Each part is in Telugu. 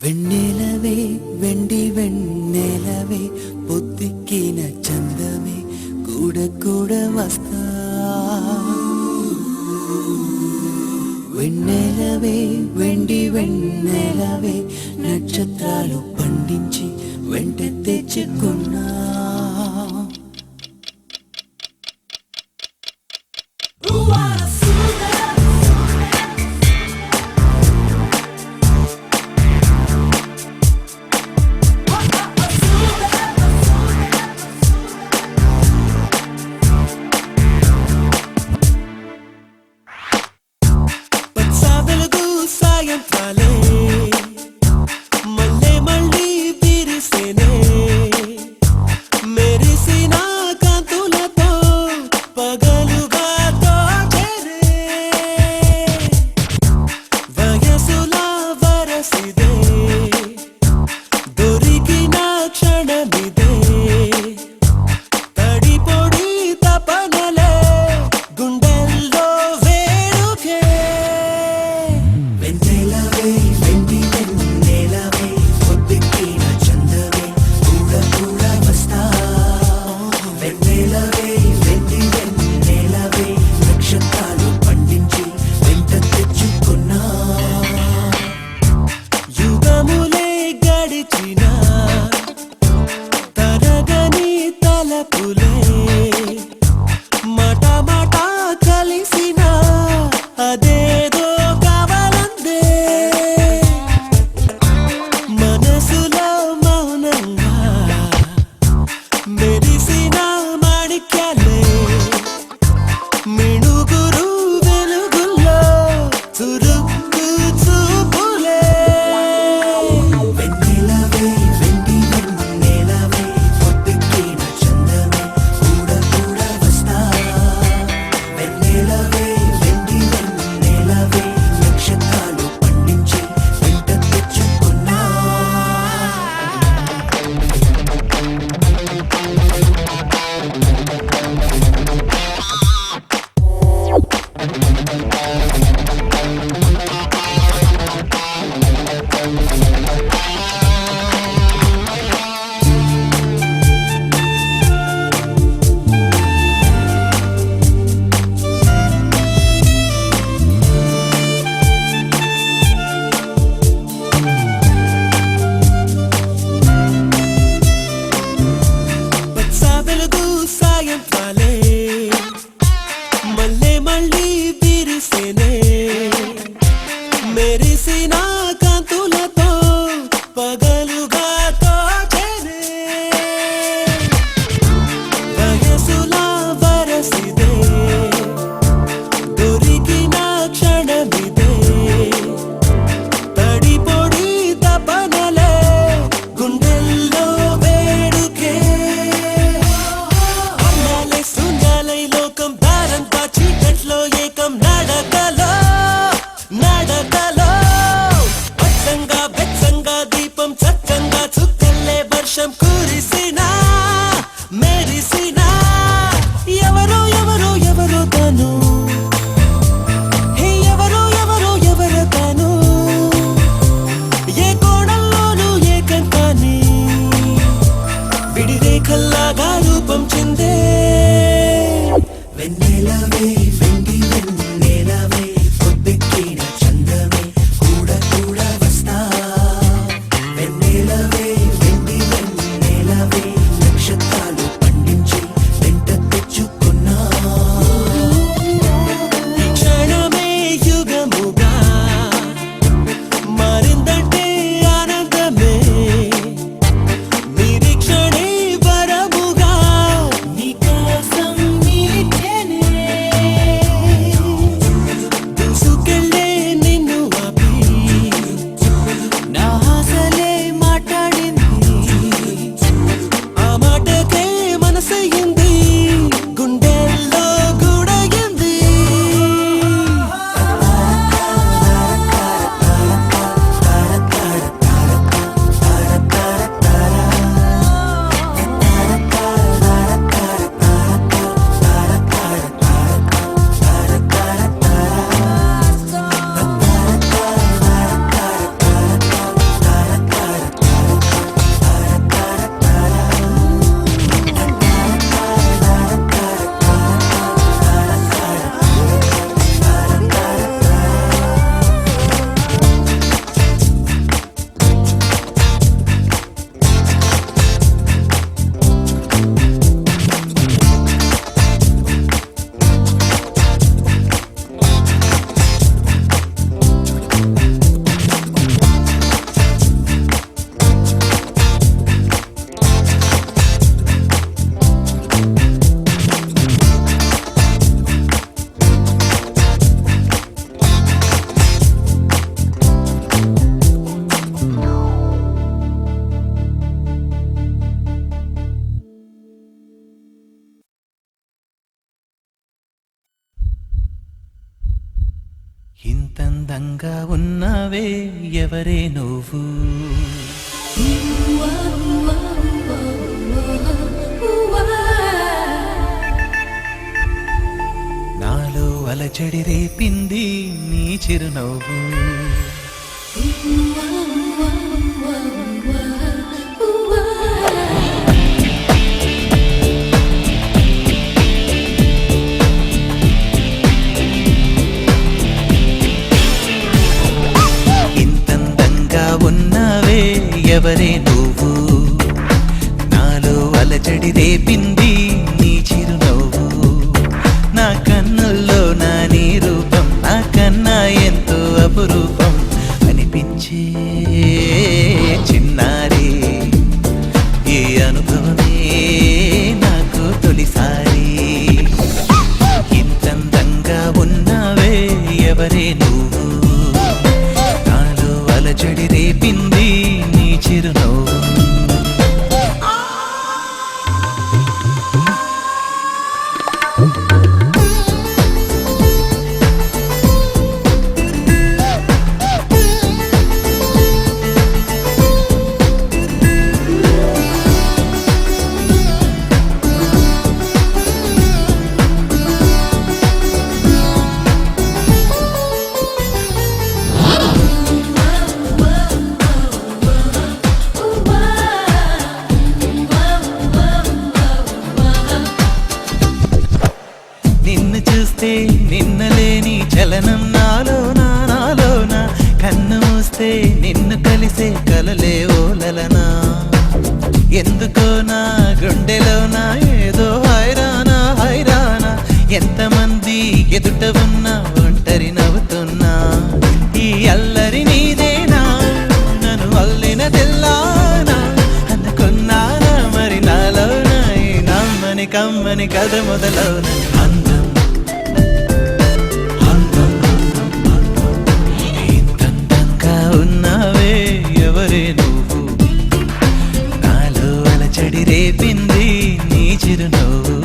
వెన్నెలవే వెండి వెన్నెలవే పొద్దుకిన చందమే కూడ కూడ వస్తా. వెన్నెలవే వెండి వెన్నెలవే నక్షత్రాలు పండించి వెంట తెచ్చుకున్నా. నడకలో వెచ్చంగా దీపం ఎవరే నువ్వు నాలో అలచడి రేపింది నీ చిరునవ్వు ఇంతందంగా ఉన్నావే ఎవరే నువ్వు నాలో అలచడి రేపింది నీ చిరునవ్వు నా కన్నుల్లో నా నీ రూపం నా కన్నా ఎంతో అపురూపం అనిపించే చిన్నారి ఈ అనుభవమే నాకు తొలిసారి ఇంతందంగా ఉన్నావే ఎవరే నువ్వు నాలో అలజడి రేపింది నీ చిరునవ్వు నిన్నలేని చలనం నాలోన కన్ను మూస్తే నిన్ను కలిసే కలలే ఓలలనా ఎందుకో నా గుండెలోనా ఏదో హైరానా ఎంతమంది ఎదుట ఉన్నా ఒంటరి నవ్వుతున్నా ఈ అల్లరి నీదేనా నన్ను అల్లినదెల్లానా అనుకున్నానా మరి నాలోన ఈ నమ్మని కమ్మని కథ మొదలవున అందం ఉన్నావే ఎవరే నువ్వు నాలో అలచడి రేపింది నీ చిరునవ్వు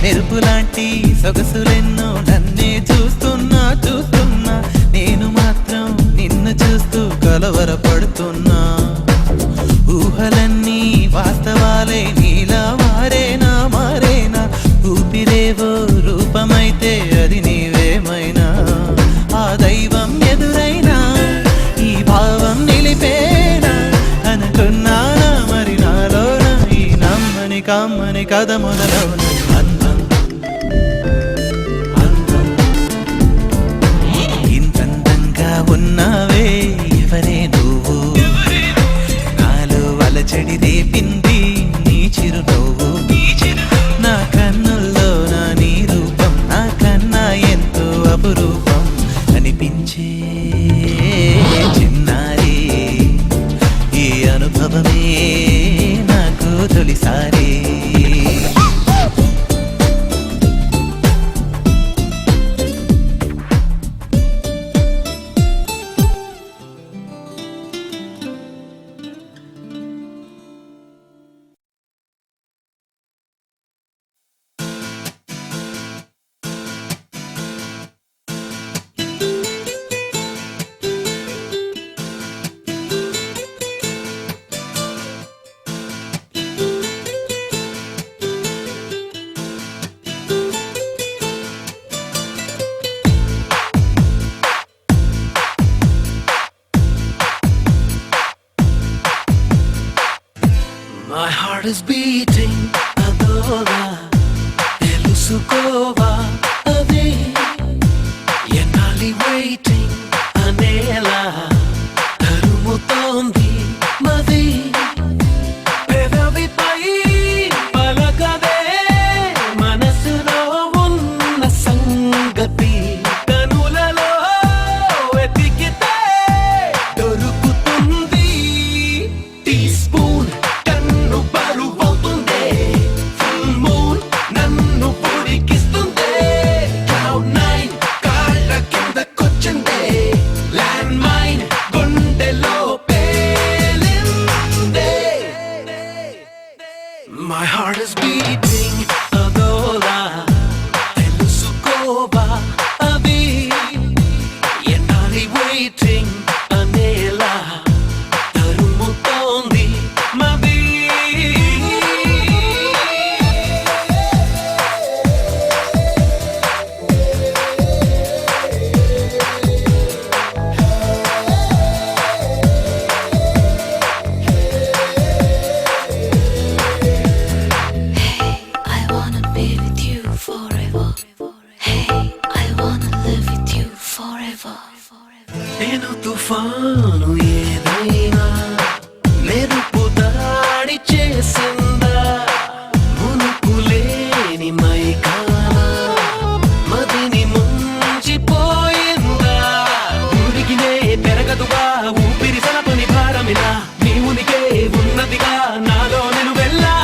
మెరుపులాంటి సొగసులెన్నో నన్నే చూస్తున్నా నేను మాత్రం నిన్ను చూస్తూ కలవరపడుతున్నా ఊహలన్నీ వాస్తవాలే నీలా మారేనా ఊపిరేవో రూపమైతే అది నీవేమైనా ఆ దైవం ఎదురైనా ఈ భావం నిలిపేనా అనుకున్నానా మరి నాలోన ఈ నమ్మని కమ్మని కథ మొదలవున ఉన్నావే ఎవరే నువ్వు నాలో అలచడి రేపింది నీ చిరునవ్వు నా కన్నుల్లో నా నీ రూపం నా కన్నా ఎంతో అపురూపం అనిపించే చిన్నారి ఈ అనుభవమే నాకు తొలిసారి My heart is beating, adora, telusukova, adi, yenali waiting, anela, tarumutondi, madi, pedavi pai, palagade, manasulo unna sangati, kanulalo, etikite, dorukutundi, teaspoon. నేను తుఫాను ఏదైనా మెరుపు దాడి చేసిందా మునుకులేని మైకాన మదిని ముంచిపోయిందా ఊరికినే పెరగదుగా ఊపిరి సలపని భారమిలా నీ ఉనికే ఉన్నదిగా నాలో నేను వెళ్ళా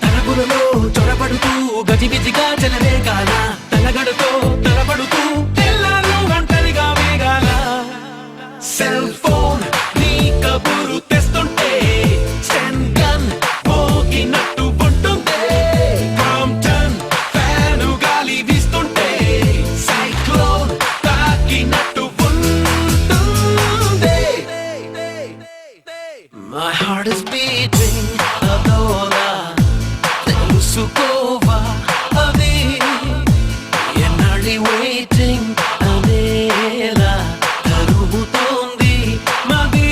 తలపులలో చొరబడుతూ గజిబిజిగా చెలరే కాల తలగడుతో తలబడుతూ తెల్లారు ఒంటరిగా వేగాల సెల్ ఫోన్ నీ కబురు తెస్తుంటే స్టెన్ గన్ మోగినట్టు ఉంటుందే కాంప్టన్ ఫ్యాను గాలి వీస్తుంటే సైక్లోన్ తాకినట్టు ఉంటుందే My heart is beating అదోలా తెలుసుకోవా అది ఎన్నాళ్ళి waiting అనేలా తరుగుతోంది మది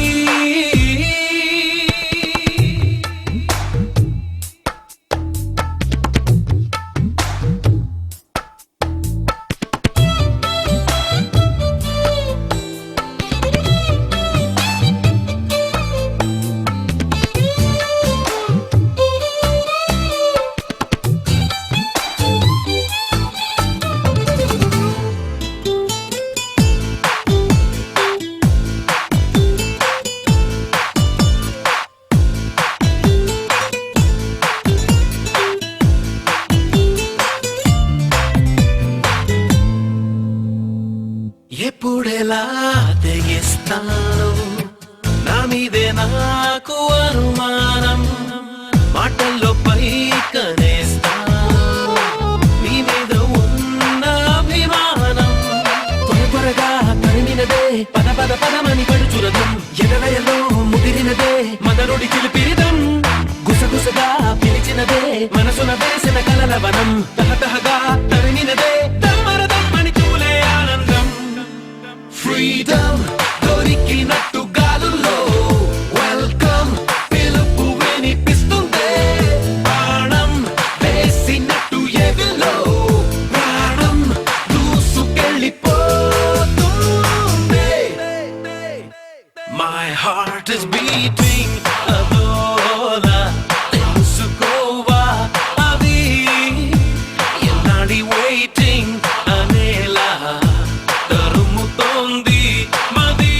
ఎప్పుడెలా తెగిస్తాను నా మీదే నాకు అనుమానం మాటల్లో పైకనేస్తాను నీ మీద ఉన్న అభిమానం త్వరగా తరిమినదే పద పద పదమని పడుచురదం ఎదలయలో ముదిరినదే మదరుడి చిలిపిరిదం గుసగుసగా పిలిచినదే మనసున వేసిన కలల వనం తహతహగా తరిమినదే దమ్మరదమ్మని చూలే ఆనందం ఫ్రీడమ్ దొరికినట్టు గాలుల్లో వెల్కమ్ పిలుపు వినిపిస్తుందే ప్రాణం వేసినట్టు ఎవిలో ప్రాణం దూసుకెళ్ళిపోతుందే My heart is beating అదోలా తెలుసుకోవా అది ఎన్నాడి waiting అనేలా తరుముతోంది మది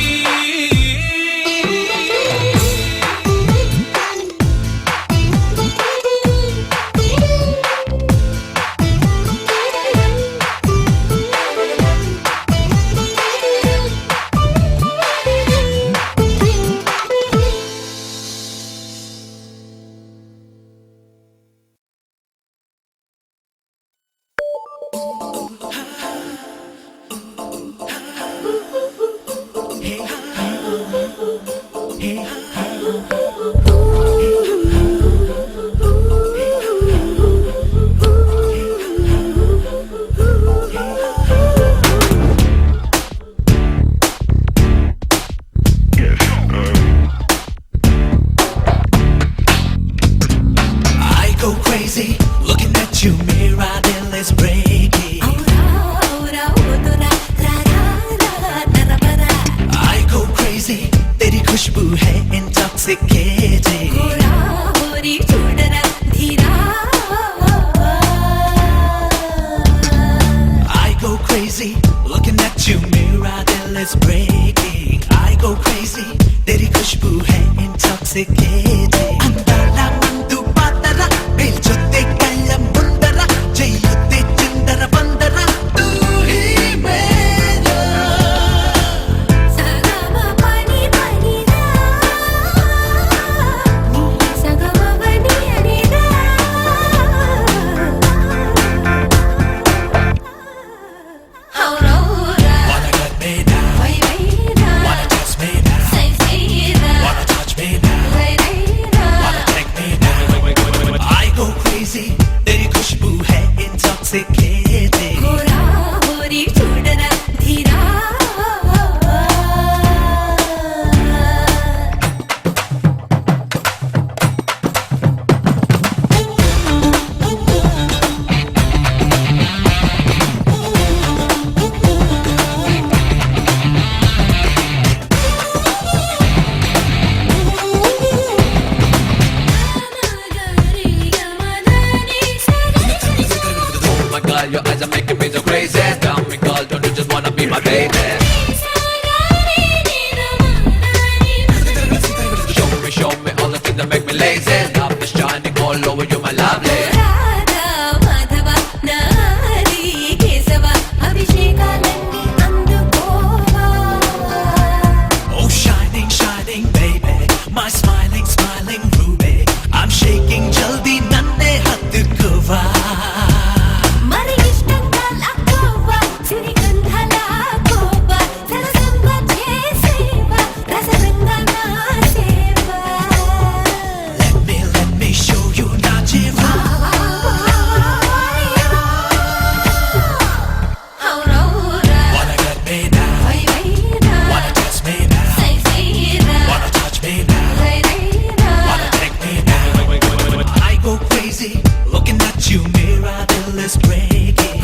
I go crazy looking at you, mirror till it's breaking. I go crazy, तेरी खुशबू है intoxicating. I go crazy looking at you, mirror till it's breaking. I go crazy, तेरी खुशबू है intoxicating. अंतरा मंदु पातरा बेलचोते कल्लम बुंदरा जयुते चिंदरा बंदरा तू ही मेरा wanna get me down, wanna touch me now, they're making me so crazy. Tell me girl, don't you just wanna be my baby? Show me all the things that make me lazy. Love is shining all over you, my lovely. Oh, shining, shining baby, my smiling, smiling ruby. I'm shaking, jaldi nanne hattukova. Let me show you na jiva. Wanna get me now, wanna test me now, wanna touch me now, wanna take me now. I go crazy looking at you, mirror is breaking.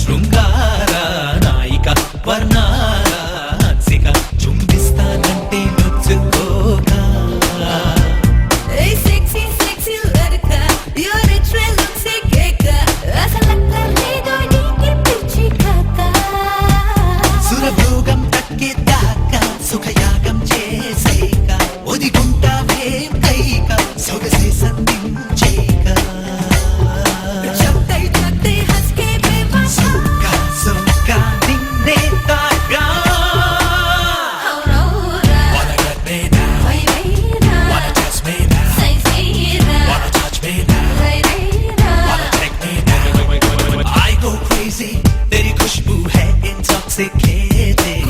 శృంగార నాయిక వర్ణాల హన్సిక చుంబిస్తానంటే నొచ్చుకోగా. సురభోగం తక్కేదాకా సుఖయాగం చేసేక ఒదిగుంటావేం కైక సొగసే సంధించేక. సుఖ నిన్నే తాగా. Wanna get me now, wanna test me now, wanna touch me now, wanna take me now. I go crazy, तेरी खुशबू है intoxicating.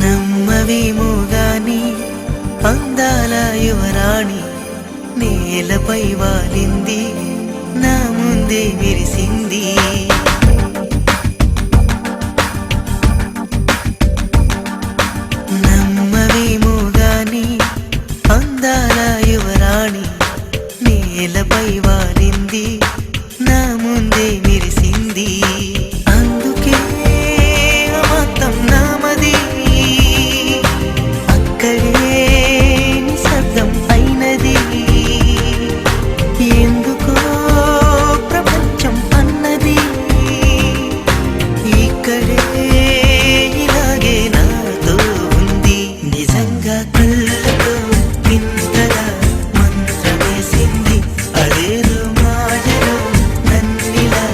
నమ్మవేమో గాని అందాల యువరాణి నేలపై వాలింది, నా ముందే విరిసింది. నమ్మవేమో గాని అందాల యువరాణి నేలపై వాలింది, నా ముందే విరిసింది. అందుకే మొత్తం నామది, అక్కడే నిశ్శబ్దం అయినది. ఎందుకో ప్రపంచం అన్నది ఇక్కడే ఇలాగే నాతో ఉంది. నిజంగా కళ్ళతో వింతగా మంత్రమేసింది, అదేదో మాయలో నన్నిలా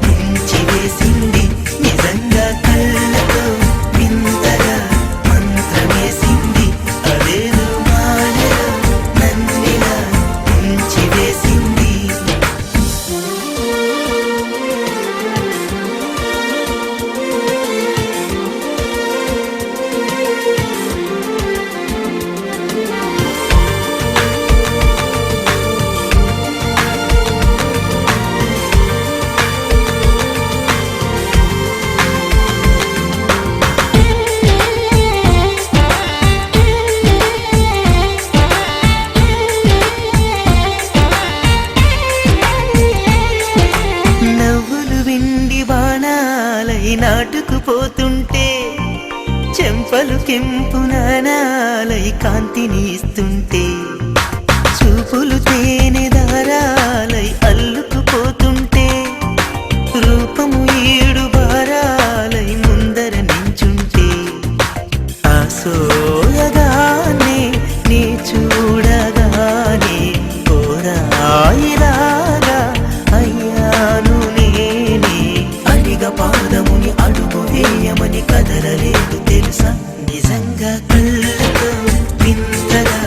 ముంచివేసింది. నిజంగా కళ్ళతో వింతగా మంత్రమేసింది, అదేదో పలుకెంపు నానాలై కాంతిని ఇస్తుంటే చూపులు తేనె దారాలై అల్లుకుపోతుంటే రూపము ఏడు బారాలై ముందర నించుంటే ఆ సోయగానే నీ చూడగానే కోరాయిలాగా అయ్యాను నేనే అడిగ పాదముని అడుగు వేయమని కదలలేదు తెలుసా నిజంగా కళ్ళతో వింతగా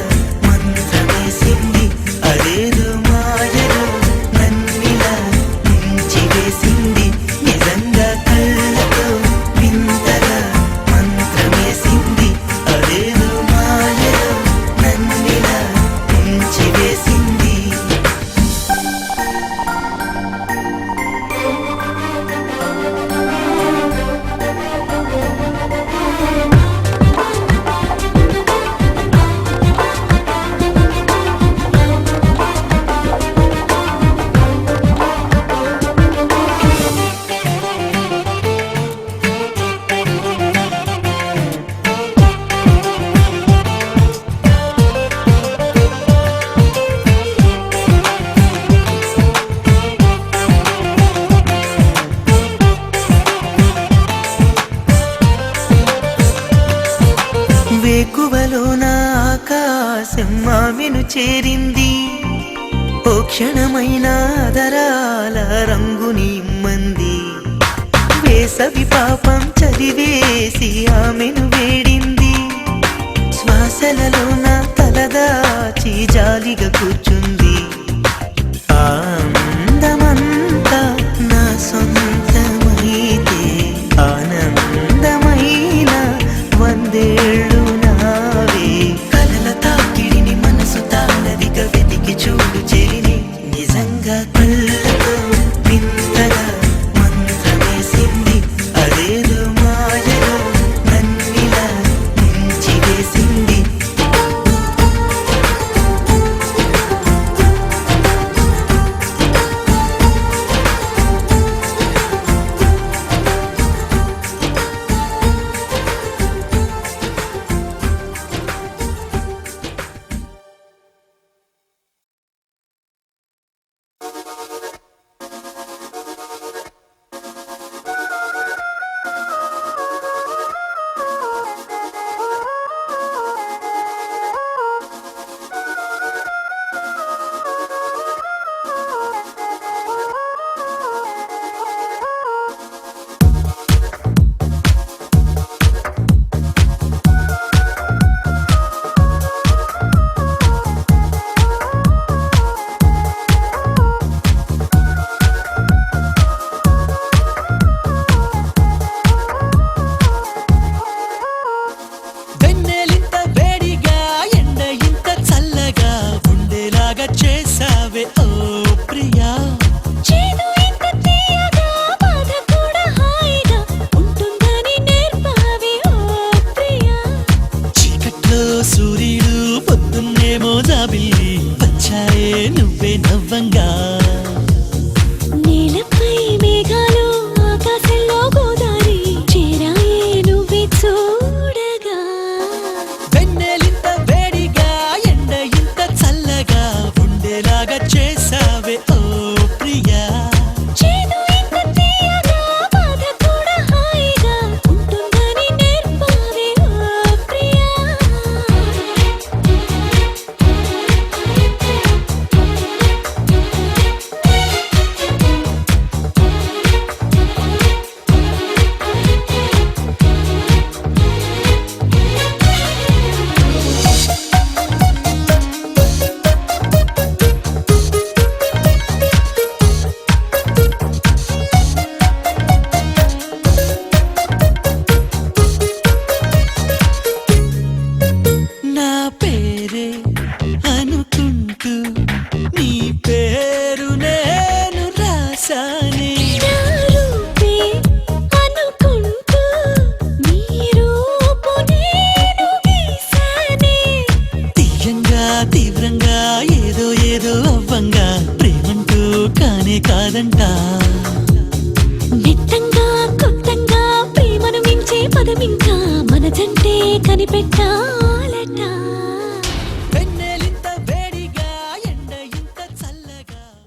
మంత్రమేసింది అదేదో మాయలో నన్నిలా ముంచివేసింది నిజంగా కళ్ళతో వింతగా మంత్రమేసింది అదేదో మాయలో నన్నిలా ముంచివేసింది వేకువలో నా ఆకాశం ఆమెను చేరింది ఓ క్షణమైన ఆదరాల రంగుని ఇమ్మంది వేసవి పాపం చదివేసి ఆమెను వేడింది శ్వాసలలో నా తలదాచి జాలిగా కూర్చుంది ఆ అందమంతా నా సొంతమైతే ఆనందమైన వందేళ్ళు నావే కలల తాకిడిని మనసు తానదిగా వెతికి చూడు చెలిని నిజంగా కళ్ళతో వింతగా మంత్రమేసింది అదేదో మాయలో నన్నిలా ముంచివేసింది వెన్నెలింత వేడిగా ఎండ ఇంత చల్లగా ఉండేలాగా చేసావే ఓ ప్రియా చేదు ఇంత తీయగా బాధ కూడా హాయిగా ఉంటుందని నేర్పావే ఓ ప్రియా చీకట్లో సూర్యుడు పొద్దున్నేమో జాబిల్లి వచ్చాయే నువ్వే నవ్వంగా